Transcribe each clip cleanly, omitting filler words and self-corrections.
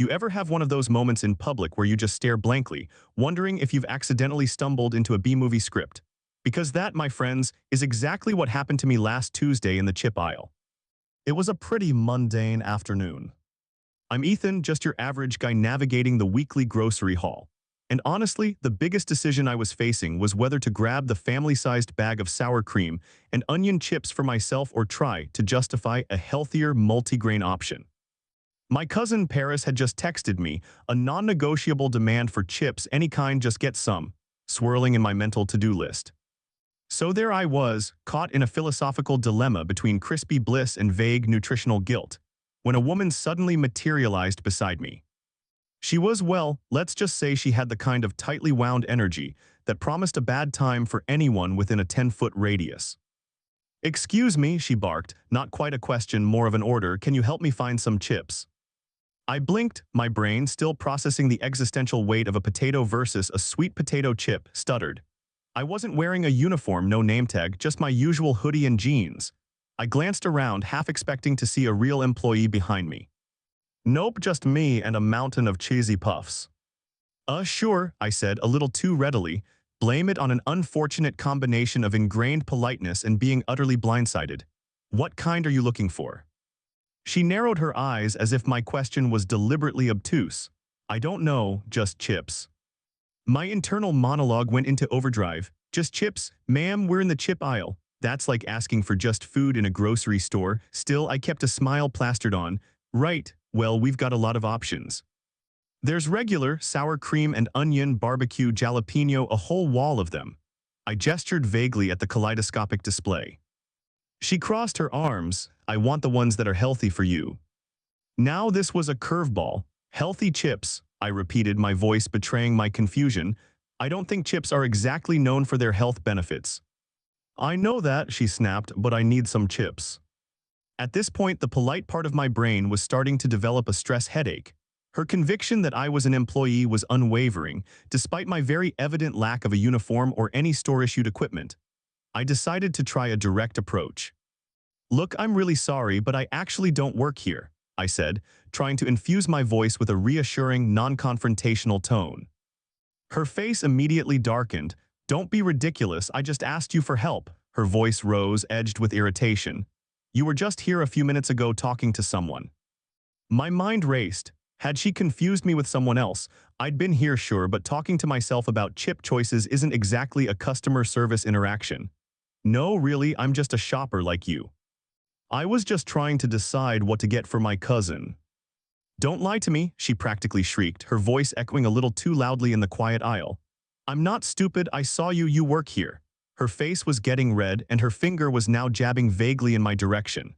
you ever have one of those moments in public where you just stare blankly, wondering if you've accidentally stumbled into a B-movie script? Because that, my friends, is exactly what happened to me last Tuesday in the chip aisle. It was a pretty mundane afternoon. I'm Ethan, just your average guy navigating the weekly grocery haul. And honestly, the biggest decision I was facing was whether to grab the family-sized bag of sour cream and onion chips for myself or try to justify a healthier multigrain option. My cousin Paris had just texted me, a non-negotiable demand for chips any kind, just get some, swirling in my mental to-do list. So there I was, caught in a philosophical dilemma between crispy bliss and vague nutritional guilt, when a woman suddenly materialized beside me. She was, well, let's just say she had the kind of tightly wound energy that promised a bad time for anyone within a 10-foot radius. "Excuse me," she barked, not quite a question, more of an order, "can you help me find some chips?" I blinked, my brain, still processing the existential weight of a potato versus a sweet potato chip, stuttered. I wasn't wearing a uniform, no name tag, just my usual hoodie and jeans. I glanced around, half expecting to see a real employee behind me. Nope, just me and a mountain of cheesy puffs. Sure," I said, a little too readily. Blame it on an unfortunate combination of ingrained politeness and being utterly blindsided. "What kind are you looking for?" She narrowed her eyes as if my question was deliberately obtuse. "I don't know, just chips." My internal monologue went into overdrive. "Just chips? Ma'am, we're in the chip aisle." That's like asking for just food in a grocery store. Still, I kept a smile plastered on. "Right, well, we've got a lot of options. There's regular, sour cream and onion, barbecue, jalapeno, a whole wall of them." I gestured vaguely at the kaleidoscopic display. She crossed her arms. "I want the ones that are healthy for you." Now this was a curveball. "Healthy chips," I repeated, my voice betraying my confusion. "I don't think chips are exactly known for their health benefits." "I know that," she snapped, "but I need some chips." At this point, the polite part of my brain was starting to develop a stress headache. Her conviction that I was an employee was unwavering, despite my very evident lack of a uniform or any store-issued equipment. I decided to try a direct approach. "Look, I'm really sorry, but I actually don't work here," I said, trying to infuse my voice with a reassuring, non-confrontational tone. Her face immediately darkened. "Don't be ridiculous, I just asked you for help." Her voice rose, edged with irritation. "You were just here a few minutes ago talking to someone." My mind raced. Had she confused me with someone else? I'd been here, sure, but talking to myself about chip choices isn't exactly a customer service interaction. "No, really, I'm just a shopper like you. I was just trying to decide what to get for my cousin." "Don't lie to me," she practically shrieked, her voice echoing a little too loudly in the quiet aisle. "I'm not stupid, I saw you, you work here." Her face was getting red, and her finger was now jabbing vaguely in my direction.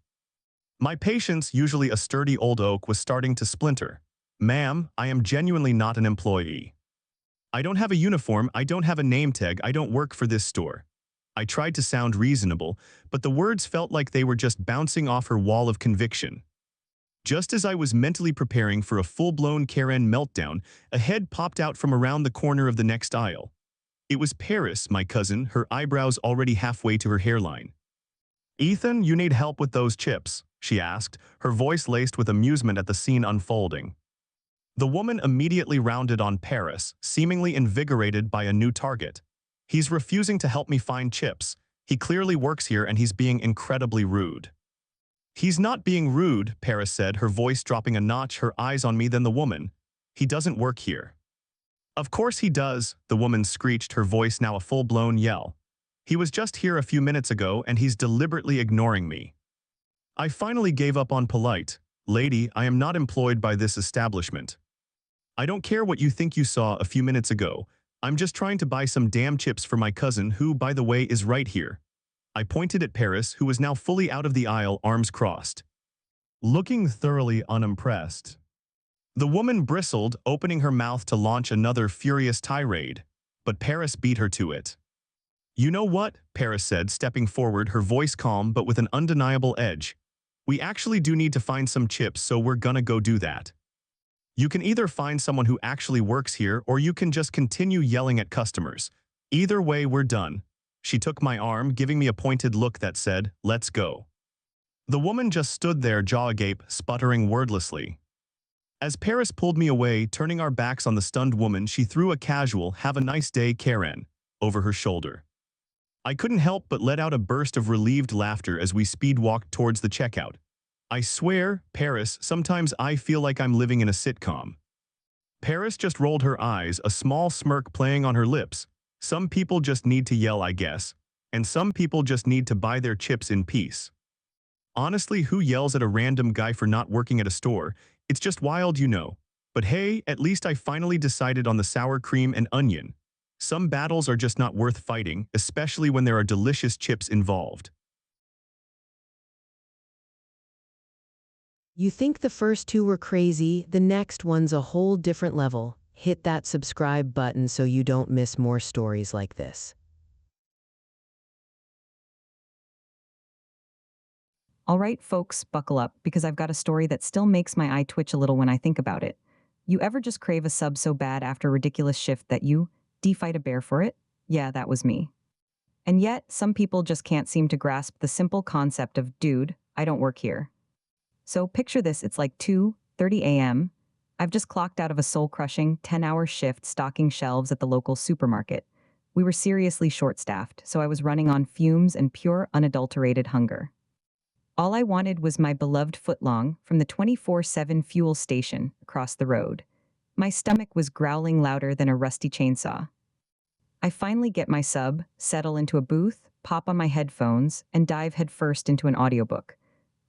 My patience, usually a sturdy old oak, was starting to splinter. "Ma'am, I am genuinely not an employee. I don't have a uniform, I don't have a name tag, I don't work for this store." I tried to sound reasonable, but the words felt like they were just bouncing off her wall of conviction. Just as I was mentally preparing for a full-blown Karen meltdown, a head popped out from around the corner of the next aisle. It was Paris, my cousin, her eyebrows already halfway to her hairline. "Ethan, you need help with those chips?" she asked, her voice laced with amusement at the scene unfolding. The woman immediately rounded on Paris, seemingly invigorated by a new target. "He's refusing to help me find chips. He clearly works here and he's being incredibly rude." "He's not being rude," Paris said, her voice dropping a notch, her eyes on me, then the woman. "He doesn't work here." "Of course he does," the woman screeched, her voice now a full-blown yell. "He was just here a few minutes ago and he's deliberately ignoring me." I finally gave up on polite. "Lady, I am not employed by this establishment. I don't care what you think you saw a few minutes ago. I'm just trying to buy some damn chips for my cousin who, by the way, is right here." I pointed at Paris, who was now fully out of the aisle, arms crossed, looking thoroughly unimpressed. The woman bristled, opening her mouth to launch another furious tirade, but Paris beat her to it. "You know what?" Paris said, stepping forward, her voice calm but with an undeniable edge. "We actually do need to find some chips, so we're gonna go do that. You can either find someone who actually works here or you can just continue yelling at customers. Either way, we're done." She took my arm, giving me a pointed look that said, "Let's go." The woman just stood there, jaw agape, sputtering wordlessly. As Paris pulled me away, turning our backs on the stunned woman, she threw a casual, "Have a nice day, Karen," over her shoulder. I couldn't help but let out a burst of relieved laughter as we speed walked towards the checkout. I swear, Paris, sometimes I feel like I'm living in a sitcom. Paris just rolled her eyes, a small smirk playing on her lips. Some people just need to yell, I guess. And some people just need to buy their chips in peace. Honestly, who yells at a random guy for not working at a store? It's just wild, you know. But hey, at least I finally decided on the sour cream and onion. Some battles are just not worth fighting, especially when there are delicious chips involved. You think the first two were crazy, the next one's a whole different level. Hit that subscribe button so you don't miss more stories like this. All right, folks, buckle up, because I've got a story that still makes my eye twitch a little when I think about it. You ever just crave a sub so bad after a ridiculous shift that you fight a bear for it? Yeah, that was me. And yet, some people just can't seem to grasp the simple concept of, dude, I don't work here. So picture this, it's like 2:30 a.m. I've just clocked out of a soul-crushing 10-hour shift stocking shelves at the local supermarket. We were seriously short-staffed, so I was running on fumes and pure unadulterated hunger. All I wanted was my beloved footlong from the 24/7 fuel station across the road. My stomach was growling louder than a rusty chainsaw. I finally get my sub, settle into a booth, pop on my headphones, and dive headfirst into an audiobook.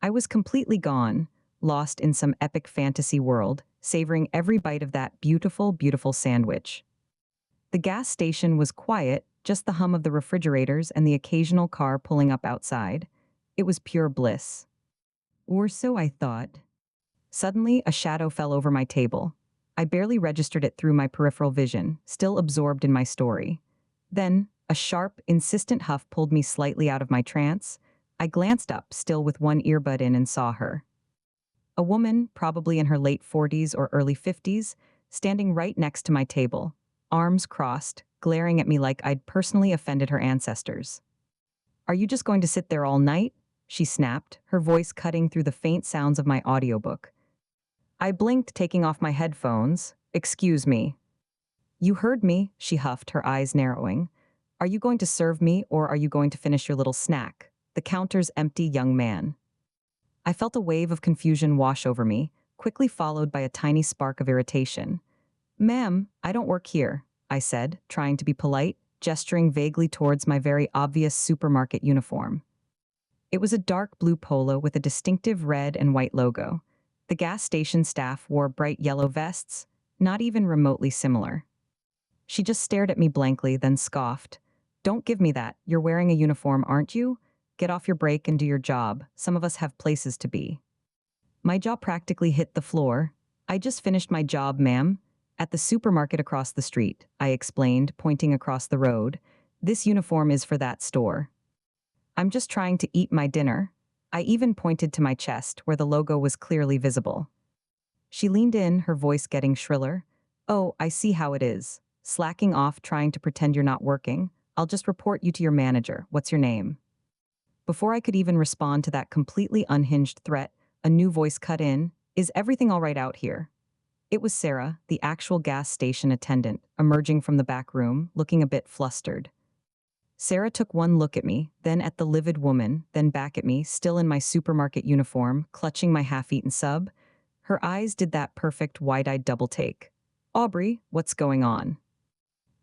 I was completely gone, lost in some epic fantasy world, savoring every bite of that beautiful, beautiful sandwich. The gas station was quiet, just the hum of the refrigerators and the occasional car pulling up outside. It was pure bliss. Or so I thought. Suddenly, a shadow fell over my table. I barely registered it through my peripheral vision, still absorbed in my story. Then, a sharp, insistent huff pulled me slightly out of my trance. I glanced up, still with one earbud in, and saw her. A woman, probably in her late 40s or early 50s, standing right next to my table, arms crossed, glaring at me like I'd personally offended her ancestors. "Are you just going to sit there all night?" she snapped, her voice cutting through the faint sounds of my audiobook. I blinked, taking off my headphones. "Excuse me." "You heard me," she huffed, her eyes narrowing. "Are you going to serve me, or are you going to finish your little snack?" The counter's empty, young man. I felt a wave of confusion wash over me, quickly followed by a tiny spark of irritation. "Ma'am, I don't work here," I said, trying to be polite, gesturing vaguely towards my very obvious supermarket uniform. It was a dark blue polo with a distinctive red and white logo. The gas station staff wore bright yellow vests, not even remotely similar. She just stared at me blankly, then scoffed. "Don't give me that. You're wearing a uniform, aren't you? Get off your break and do your job. Some of us have places to be." My jaw practically hit the floor. "I just finished my job, ma'am. At the supermarket across the street," I explained, pointing across the road. "This uniform is for that store." "I'm just trying to eat my dinner." I even pointed to my chest, where the logo was clearly visible. She leaned in, her voice getting shriller. "Oh, I see how it is. Slacking off, trying to pretend you're not working. I'll just report you to your manager. What's your name?" Before I could even respond to that completely unhinged threat, a new voice cut in. "Is everything all right out here?" It was Sarah, the actual gas station attendant, emerging from the back room, looking a bit flustered. Sarah took one look at me, then at the livid woman, then back at me, still in my supermarket uniform, clutching my half-eaten sub. Her eyes did that perfect wide-eyed double take. "Aubrey, what's going on?"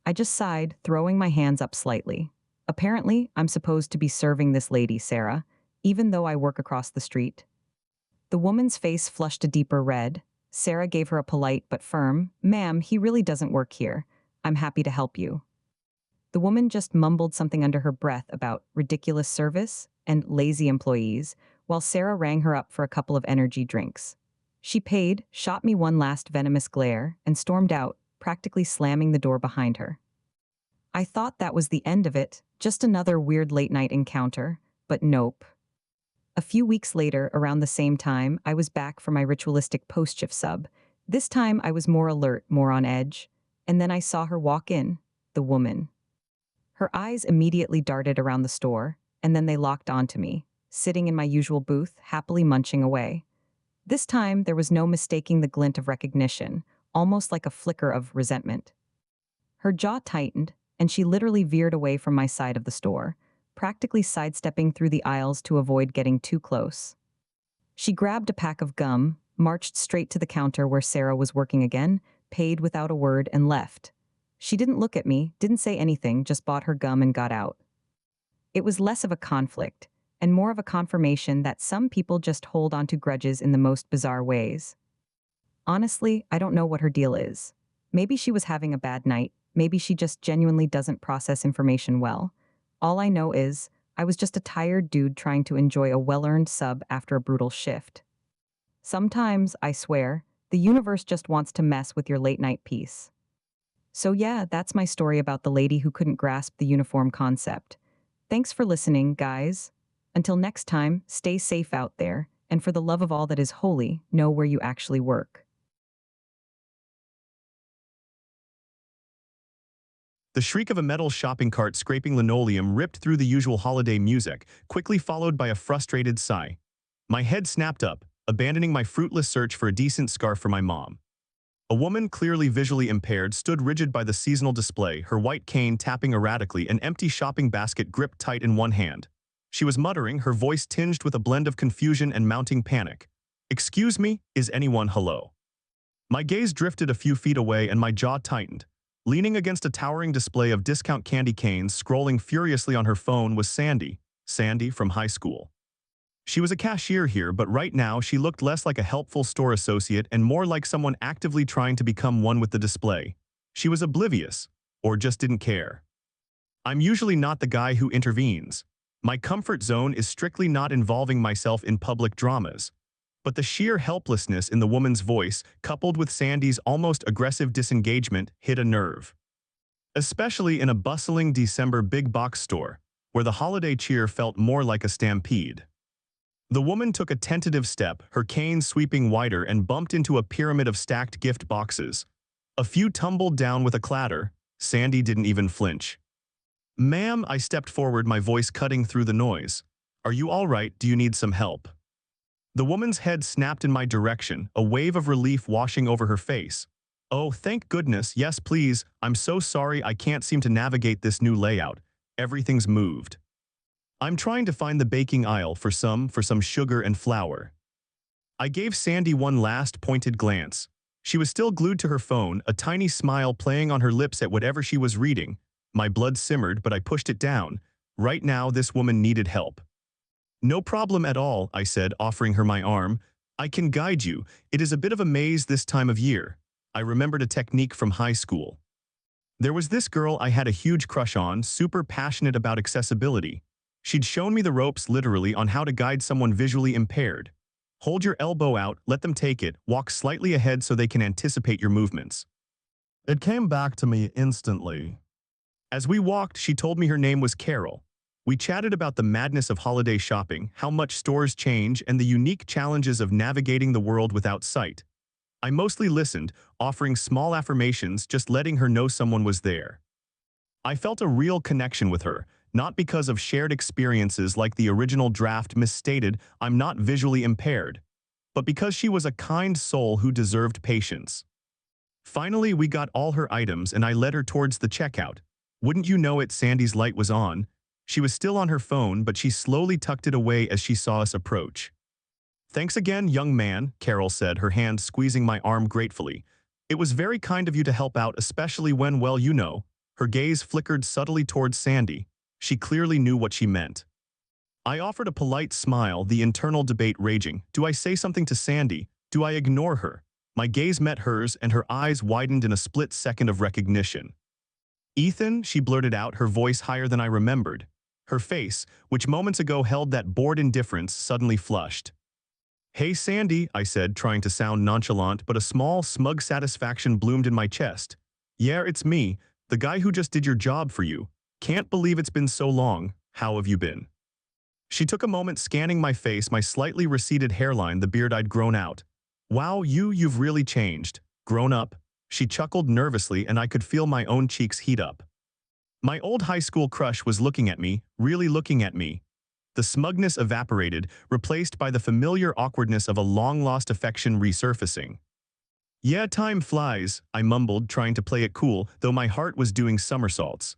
I just sighed, throwing my hands up slightly. "Apparently, I'm supposed to be serving this lady, Sarah, even though I work across the street." The woman's face flushed a deeper red. Sarah gave her a polite but firm, "Ma'am, he really doesn't work here. I'm happy to help you." The woman just mumbled something under her breath about ridiculous service and lazy employees, while Sarah rang her up for a couple of energy drinks. She paid, shot me one last venomous glare, and stormed out, practically slamming the door behind her. I thought that was the end of it, just another weird late-night encounter, but nope. A few weeks later, around the same time, I was back for my ritualistic post-shift sub. This time I was more alert, more on edge, and then I saw her walk in, the woman. Her eyes immediately darted around the store, and then they locked onto me, sitting in my usual booth, happily munching away. This time, there was no mistaking the glint of recognition, almost like a flicker of resentment. Her jaw tightened, and she literally veered away from my side of the store, practically sidestepping through the aisles to avoid getting too close. She grabbed a pack of gum, marched straight to the counter where Sarah was working again, paid without a word, and left. She didn't look at me, didn't say anything, just bought her gum and got out. It was less of a conflict, and more of a confirmation that some people just hold onto grudges in the most bizarre ways. Honestly, I don't know what her deal is. Maybe she was having a bad night, maybe she just genuinely doesn't process information well. All I know is, I was just a tired dude trying to enjoy a well-earned sub after a brutal shift. Sometimes, I swear, the universe just wants to mess with your late-night peace. So yeah, that's my story about the lady who couldn't grasp the uniform concept. Thanks for listening, guys. Until next time, stay safe out there, and for the love of all that is holy, know where you actually work. The shriek of a metal shopping cart scraping linoleum ripped through the usual holiday music, quickly followed by a frustrated sigh. My head snapped up, abandoning my fruitless search for a decent scarf for my mom. A woman, clearly visually impaired, stood rigid by the seasonal display, her white cane tapping erratically, an empty shopping basket gripped tight in one hand. She was muttering, her voice tinged with a blend of confusion and mounting panic. "Excuse me, is anyone hello?" My gaze drifted a few feet away and my jaw tightened. Leaning against a towering display of discount candy canes, scrolling furiously on her phone was Sandy from high school. She was a cashier here, but right now she looked less like a helpful store associate and more like someone actively trying to become one with the display. She was oblivious, or just didn't care. I'm usually not the guy who intervenes. My comfort zone is strictly not involving myself in public dramas. But the sheer helplessness in the woman's voice, coupled with Sandy's almost aggressive disengagement, hit a nerve. Especially in a bustling December big box store, where the holiday cheer felt more like a stampede. The woman took a tentative step, her cane sweeping wider, and bumped into a pyramid of stacked gift boxes. A few tumbled down with a clatter. Sandy didn't even flinch. "Ma'am," I stepped forward, my voice cutting through the noise. "Are you all right? Do you need some help?" The woman's head snapped in my direction, a wave of relief washing over her face. "Oh, thank goodness, yes please, I'm so sorry I can't seem to navigate this new layout. Everything's moved. I'm trying to find the baking aisle for some sugar and flour." I gave Sandy one last pointed glance. She was still glued to her phone, a tiny smile playing on her lips at whatever she was reading. My blood simmered, but I pushed it down. Right now, this woman needed help. "No problem at all," I said, offering her my arm. "I can guide you. It is a bit of a maze this time of year." I remembered a technique from high school. There was this girl I had a huge crush on, super passionate about accessibility. She'd shown me the ropes literally on how to guide someone visually impaired. Hold your elbow out, let them take it, walk slightly ahead so they can anticipate your movements. It came back to me instantly. As we walked, she told me her name was Carol. We chatted about the madness of holiday shopping, how much stores change, and the unique challenges of navigating the world without sight. I mostly listened, offering small affirmations, just letting her know someone was there. I felt a real connection with her, not because of shared experiences like the original draft misstated, "I'm not visually impaired," but because she was a kind soul who deserved patience. Finally, we got all her items and I led her towards the checkout. Wouldn't you know it, Sandy's light was on. She was still on her phone, but she slowly tucked it away as she saw us approach. "Thanks again, young man," Carol said, her hand squeezing my arm gratefully. "It was very kind of you to help out, especially when, well, you know." Her gaze flickered subtly towards Sandy. She clearly knew what she meant. I offered a polite smile, the internal debate raging. Do I say something to Sandy? Do I ignore her? My gaze met hers, and her eyes widened in a split second of recognition. "Ethan," she blurted out, her voice higher than I remembered. Her face, which moments ago held that bored indifference, suddenly flushed. "Hey Sandy," I said, trying to sound nonchalant, but a small, smug satisfaction bloomed in my chest. "Yeah, it's me, the guy who just did your job for you. Can't believe it's been so long. How have you been?" She took a moment scanning my face, my slightly receded hairline, the beard I'd grown out. "Wow, you've really changed. Grown up." She chuckled nervously, and I could feel my own cheeks heat up. My old high school crush was looking at me, really looking at me. The smugness evaporated, replaced by the familiar awkwardness of a long-lost affection resurfacing. Yeah, time flies, I mumbled, trying to play it cool, though my heart was doing somersaults.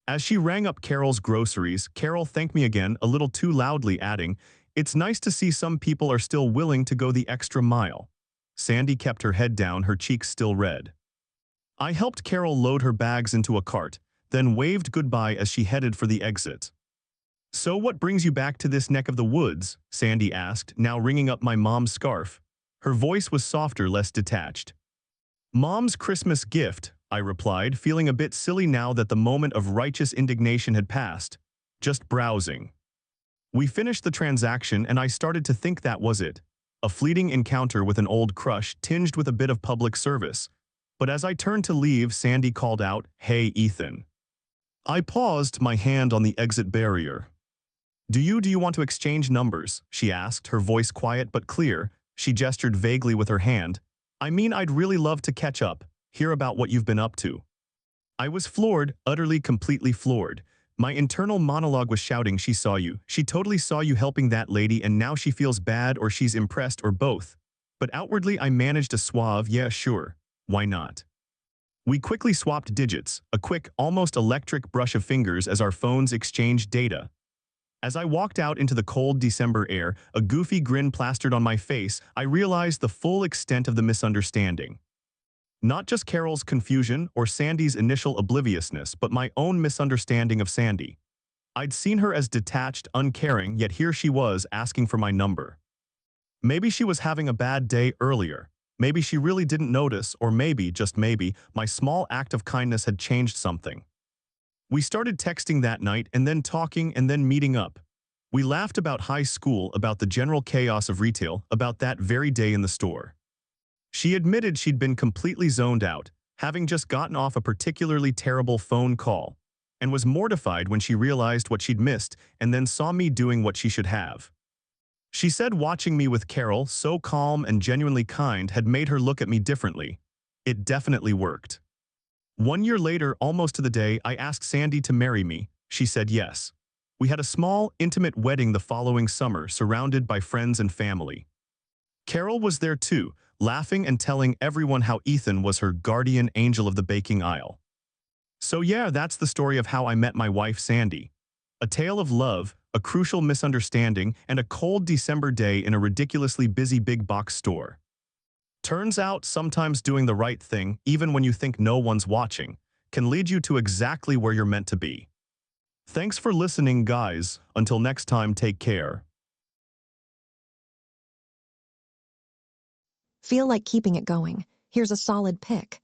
As she rang up Carol's groceries, Carol thanked me again, a little too loudly, adding, "It's nice to see some people are still willing to go the extra mile." Sandy kept her head down, her cheeks still red. I helped Carol load her bags into a cart, then waved goodbye as she headed for the exit. "So what brings you back to this neck of the woods?" Sandy asked, now wringing up my mom's scarf. Her voice was softer, less detached. "Mom's Christmas gift," I replied, feeling a bit silly now that the moment of righteous indignation had passed. "Just browsing." We finished the transaction and I started to think that was it. A fleeting encounter with an old crush tinged with a bit of public service. But as I turned to leave, Sandy called out, "Hey, Ethan." I paused, my hand on the exit barrier. Do you want to exchange numbers?" she asked, her voice quiet but clear. She gestured vaguely with her hand. "I mean, I'd really love to catch up, hear about what you've been up to." I was floored, utterly, completely floored. My internal monologue was shouting, "She saw you. She totally saw you helping that lady and now she feels bad or she's impressed or both." But outwardly I managed a suave, "Yeah, sure. Why not?" We quickly swapped digits, a quick, almost electric brush of fingers as our phones exchanged data. As I walked out into the cold December air, a goofy grin plastered on my face, I realized the full extent of the misunderstanding. Not just Carol's confusion or Sandy's initial obliviousness, but my own misunderstanding of Sandy. I'd seen her as detached, uncaring, yet here she was asking for my number. Maybe she was having a bad day earlier. Maybe she really didn't notice, or maybe, just maybe, my small act of kindness had changed something. We started texting that night and then talking and then meeting up. We laughed about high school, about the general chaos of retail, about that very day in the store. She admitted she'd been completely zoned out, having just gotten off a particularly terrible phone call, and was mortified when she realized what she'd missed and then saw me doing what she should have. She said watching me with Carol, so calm and genuinely kind, had made her look at me differently. It definitely worked. 1 year later, almost to the day, I asked Sandy to marry me. She said yes. We had a small, intimate wedding the following summer, surrounded by friends and family. Carol was there too, laughing and telling everyone how Ethan was her guardian angel of the baking aisle. So yeah, that's the story of how I met my wife Sandy. A tale of love, a crucial misunderstanding, and a cold December day in a ridiculously busy big box store. Turns out, sometimes doing the right thing, even when you think no one's watching, can lead you to exactly where you're meant to be. Thanks for listening, guys. Until next time, take care. Feel like keeping it going? Here's a solid pick.